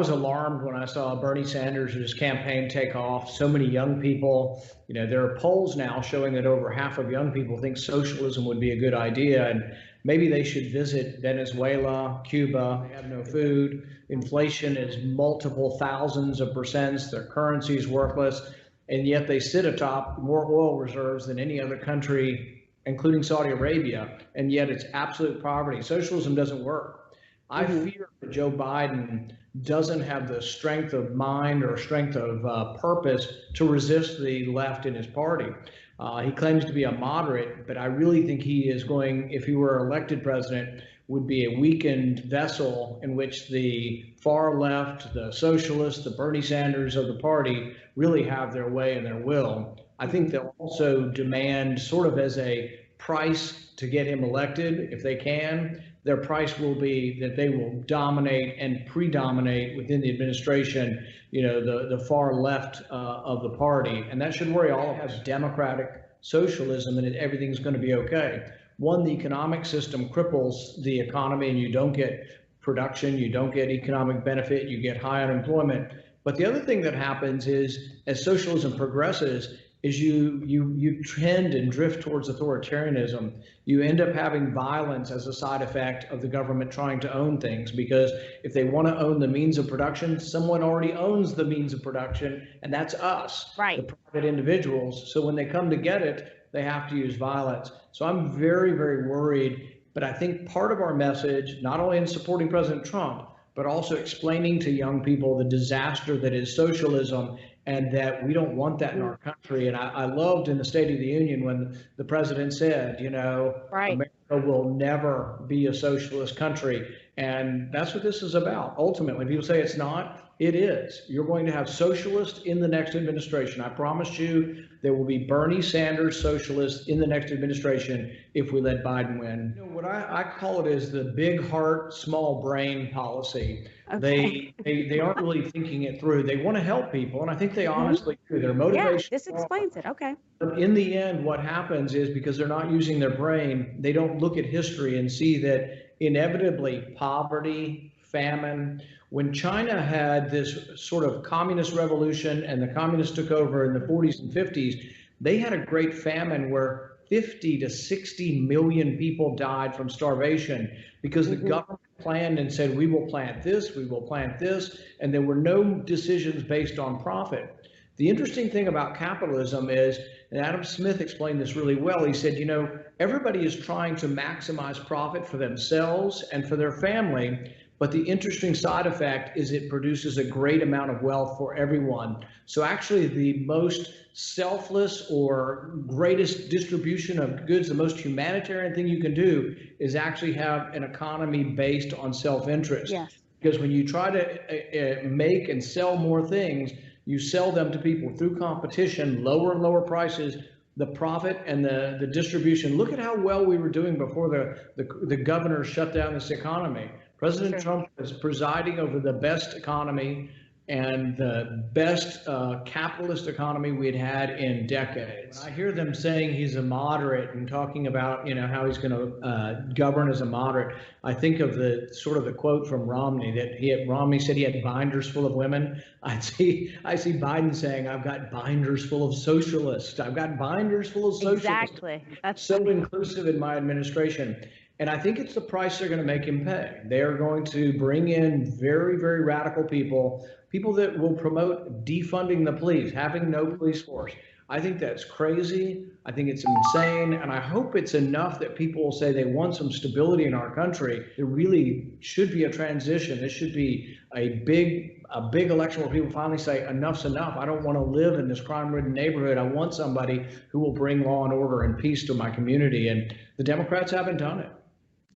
was alarmed when I saw Bernie Sanders' campaign take off. So many young people, there are polls now showing that over half of young people think socialism would be a good idea, and maybe they should visit Venezuela, Cuba. They have no food. Inflation is multiple thousands of percents. Their currency is worthless, and yet they sit atop more oil reserves than any other country, including Saudi Arabia, and yet it's absolute poverty. Socialism doesn't work. I fear that Joe Biden doesn't have the strength of mind or strength of purpose to resist the left in his party. He claims to be a moderate, but I really think he is going, if he were elected president, would be a weakened vessel in which the far left, the socialists, the Bernie Sanders of the party really have their way and their will. I think they'll also demand, sort of as a price to get him elected, if they can, their price will be that they will dominate and predominate within the administration, the far left of the party. And that should worry all of us. Democratic socialism and everything's going to be okay. One, the economic system cripples the economy and you don't get production, you don't get economic benefit, you get high unemployment. But the other thing that happens is as socialism progresses, is you trend and drift towards authoritarianism. You end up having violence as a side effect of the government trying to own things, because if they want to own the means of production, someone already owns the means of production, and that's us, right, the private individuals. So when they come to get it, they have to use violence. So I'm very, very worried. But I think part of our message, not only in supporting President Trump, but also explaining to young people the disaster that is socialism, and that we don't want that in our country. And I loved in the State of the Union when the president said, right, America will never be a socialist country. And that's what this is about. Ultimately, people say it's not, it is. You're going to have socialists in the next administration. I promise you there will be Bernie Sanders socialists in the next administration if we let Biden win. What I call it is the big heart, small brain policy. okay. They aren't really thinking it through. They want to help people, and I think they honestly do. Their motivation. Yeah, this explains it. Okay. But in the end, what happens is, because they're not using their brain, they don't look at history and see that inevitably poverty, famine. When China had this sort of communist revolution and the communists took over in the 40s and 50s, they had a great famine where 50 to 60 million people died from starvation because the government planned and said, we will plant this, we will plant this, and there were no decisions based on profit. The interesting thing about capitalism is, and Adam Smith explained this really well, he said, everybody is trying to maximize profit for themselves and for their family, but the interesting side effect is it produces a great amount of wealth for everyone. So actually the most selfless or greatest distribution of goods, the most humanitarian thing you can do is actually have an economy based on self-interest. Yes. Because when you try to make and sell more things, you sell them to people through competition, lower and lower prices, the profit and the distribution. Look at how well we were doing before the governor shut down this economy. President Trump is presiding over the best economy and the best capitalist economy we had in decades. When I hear them saying he's a moderate and talking about how he's going to govern as a moderate, I think of the sort of the quote from Romney that Romney said he had binders full of women. I see Biden saying, I've got binders full of socialists. I've got binders full of socialists. Exactly. That's so inclusive in my administration. And I think it's the price they're going to make him pay. They are going to bring in very, very radical people that will promote defunding the police, having no police force. I think that's crazy. I think it's insane. And I hope it's enough that people will say they want some stability in our country. There really should be a transition. This should be a big election where people finally say enough's enough. I don't want to live in this crime-ridden neighborhood. I want somebody who will bring law and order and peace to my community. And the Democrats haven't done it.